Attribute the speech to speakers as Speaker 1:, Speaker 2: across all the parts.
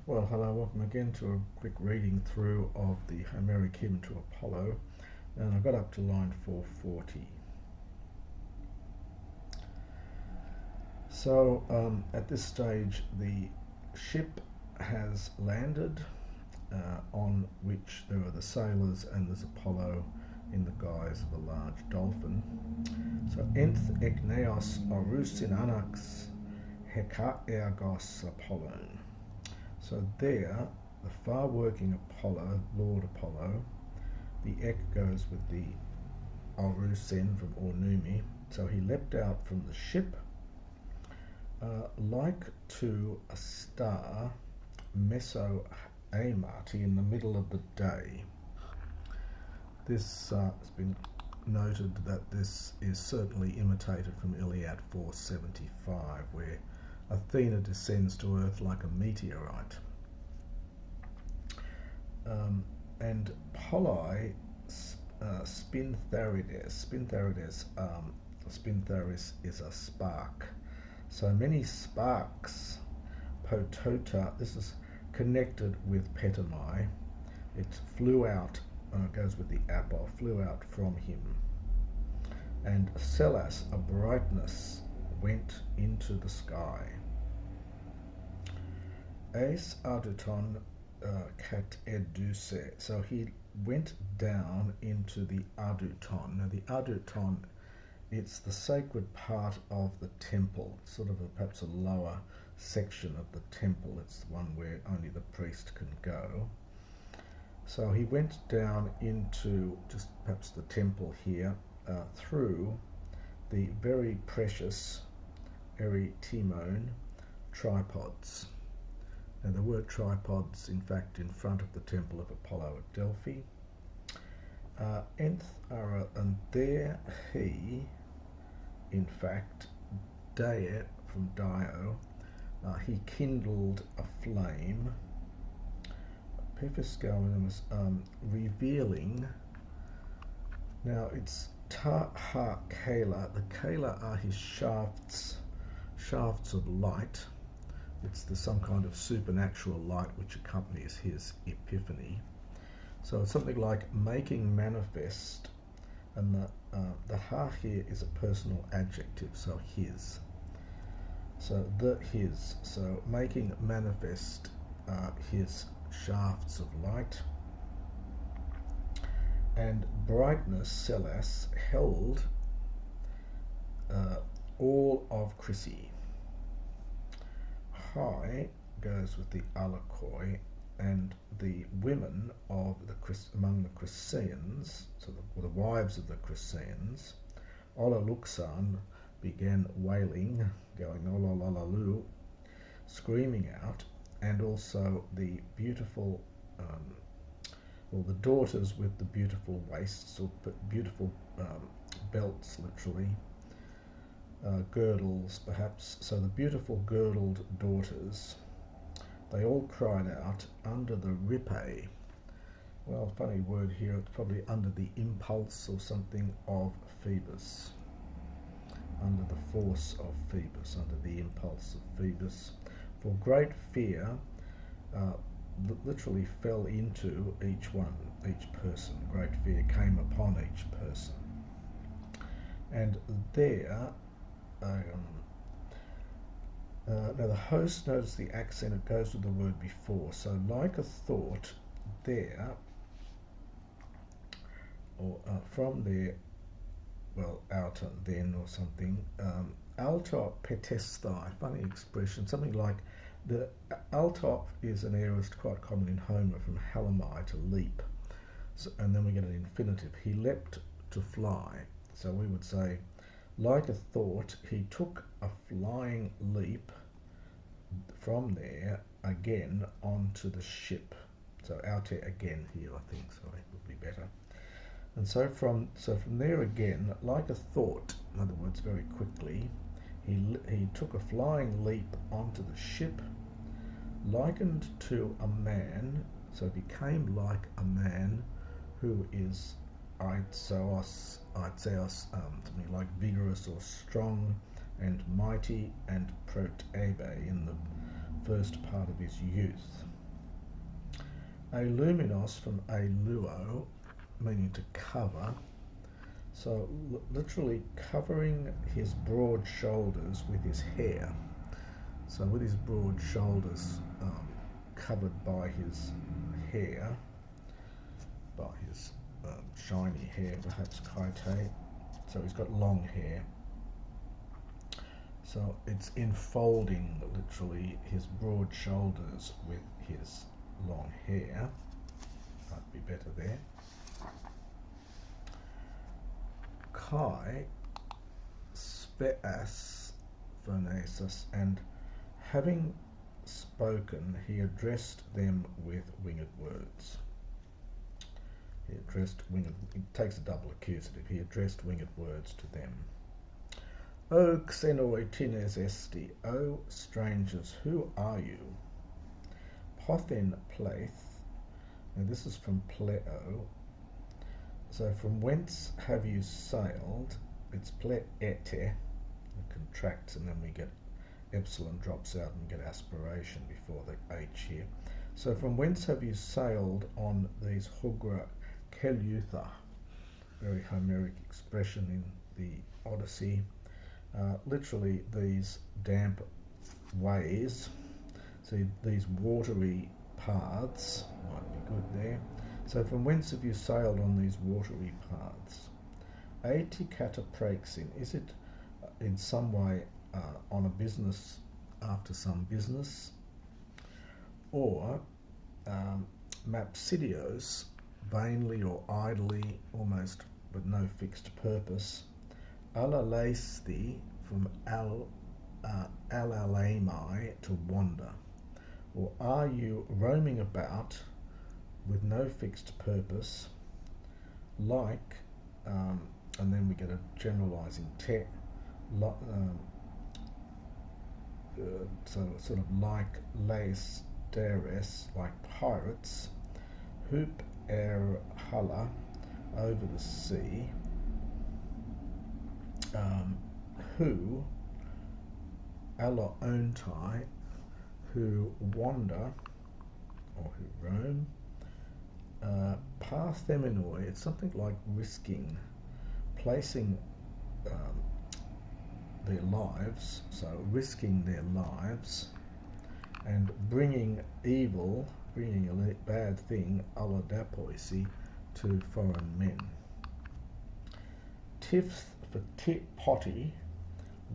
Speaker 1: Well, hello, welcome again to a quick reading through of the Homeric Hymn to Apollo, and I got up to line 440. So at this stage the ship has landed, on which there are the sailors and there's Apollo in the guise of a large dolphin. So enth ek neos orusin anax heka ergos Apollon. So there, the far-working Apollo, Lord Apollo, the ek goes with the Orusin from Ornumi. So he leapt out from the ship, like to a star, meso amati, in the middle of the day. This has been noted that this is certainly imitated from Iliad 475, where Athena descends to earth like a meteorite. And Polai spintharides. Spintharis is a spark. So many sparks, potota, this is connected with petomai. It flew out, goes with the apo, flew out from him. And celas, a brightness, went into the sky. Ace aduton cat educe. So he went down into the aduton. Now the aduton, it's the sacred part of the temple, sort of perhaps a lower section of the temple. It's the one where only the priest can go. So he went down into just perhaps the temple here, through the very precious eritimone tripods. Now the word tripods, in fact, in front of the temple of Apollo at Delphi. Nth ara, and there he, in fact, dae from dio, he kindled a flame. Pephisco, revealing. Now it's ta ha kala. The kala are his shafts of light. It's some kind of supernatural light which accompanies his epiphany. So it's something like making manifest, and the ha here is a personal adjective, so his. So his. So making manifest his shafts of light. And brightness, celas, held all of Chrysi. High goes with the alakoi, and the women of among the Chryseans, so the wives of the Chryseans, Olaluxan, began wailing, going olololalu, screaming out, and also the beautiful, the daughters with the beautiful waists, or beautiful belts, literally, girdles perhaps. So the beautiful girdled daughters, they all cried out under the ripae. Well, funny word here, it's probably under the impulse or something of Phoebus. Under the force of Phoebus, under the impulse of Phoebus. For great fear literally fell into each person. Great fear came upon each person. And there, now the host, notice the accent, it goes with the word before. So like a thought, there, or from there, well, out and then or something. Alto petestai, funny expression, something like the alto is an aorist quite common in Homer, from halamai, to leap. So, and then we get an infinitive. He leapt to fly. So we would say, like a thought, he took a flying leap from there again onto the ship. So aute again here, I think, sorry, would be better. And so from there again, like a thought, in other words, very quickly, he took a flying leap onto the ship, likened to a man, so became like a man who is aitzeos, something like vigorous or strong and mighty, and protebe, in the first part of his youth. Aluminos from aluo, meaning to cover. So literally covering his broad shoulders with his hair. So with his broad shoulders covered by his hair, by his shiny hair, perhaps kaite. So he's got long hair. So it's enfolding literally his broad shoulders with his long hair. Might be better there. Kai speas phonesis, and having spoken, he addressed them with winged words. He addressed winged. It takes a double accusative. He addressed winged words to them. O xenoetines esti, O strangers, who are you? Pothin plaith. Now this is from pleo. So from whence have you sailed? It's pleete. It contracts and then we get epsilon drops out and we get aspiration before the H here. So from whence have you sailed on these hugra kelutha? Very Homeric expression in the Odyssey. Literally these damp ways. So these watery paths might be good there. So from whence have you sailed on these watery paths? Ati katapraxin, is it in some way on a business, after some business? Or mapsidios, vainly or idly, almost with no fixed purpose? Alaleisti, from alalemai, to wander. Or are you roaming about with no fixed purpose, like, and then we get a generalizing te, so sort of like leis deres, like pirates, hoop hala, over the sea, who alla ontai, who wander or who roam, parthemenoi, it's something like risking, placing their lives, so risking their lives, and bringing evil, bringing a bad thing, alla dapoisi, to foreign men. Tifth for potty,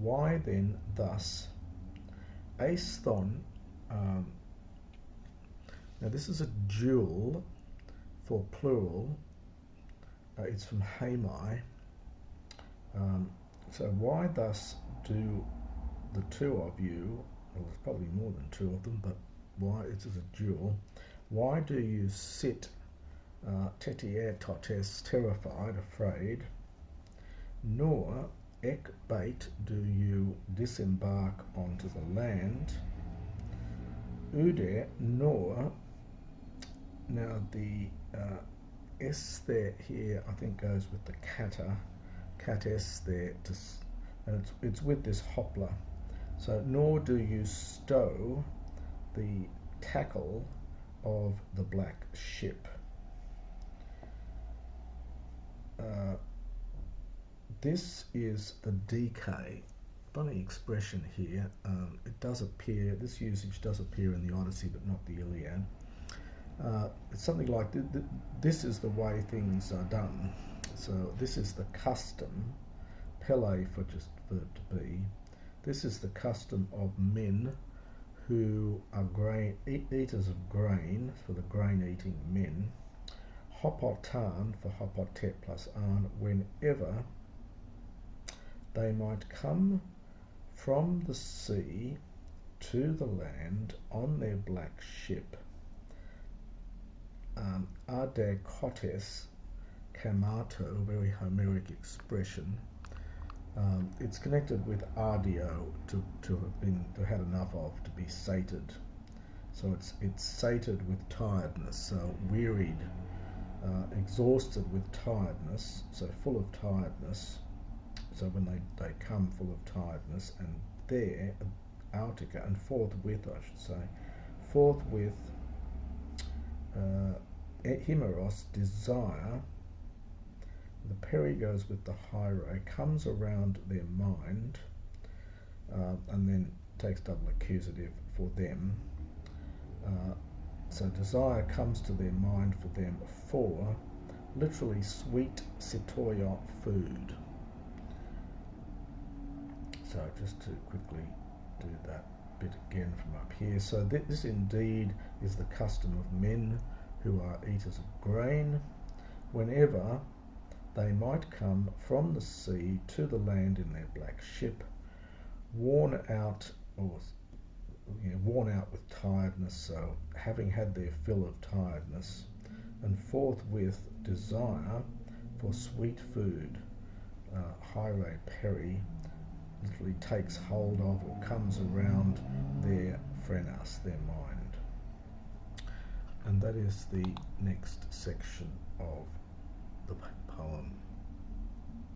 Speaker 1: why then thus? Aesthon, now this is a dual for plural, it's from Hamai. So why thus do the two of you, well there's probably more than two of them, but why, it's as a dual, why do you sit tetier totes, terrified, afraid, nor ek bait, do you disembark onto the land, ude, nor, now the S there here I think goes with the kata, cat S there, and it's with this hopla. So nor do you stow the tackle of the black ship. This is the DK. Funny expression here. It does appear, this usage does appear in the Odyssey but not the Iliad. It's something like this is the way things are done. So this is the custom, pele for just verb to be. This is the custom of men who are eaters of grain, for the grain-eating men. Hopotan for hopotet plus an, whenever they might come from the sea to the land on their black ship. Ade kotes kamato, very Homeric expression. It's connected with ardio, to had enough of, to be sated. So it's sated with tiredness, so wearied, exhausted with tiredness, so full of tiredness. So when they come full of tiredness, and there, autica, and forthwith I should say, forthwith Himeros, desire, the peri goes with the hyre, comes around their mind, and then takes double accusative for them. So desire comes to their mind for them for, literally, sweet sitoya, food. So just to quickly do that bit again from up here. So this indeed is the custom of men who are eaters of grain, whenever they might come from the sea to the land in their black ship, worn out with tiredness, so having had their fill of tiredness, and forthwith desire for sweet food, hyre peri, literally takes hold of or comes around their phrenas, their mind. And that is the next section of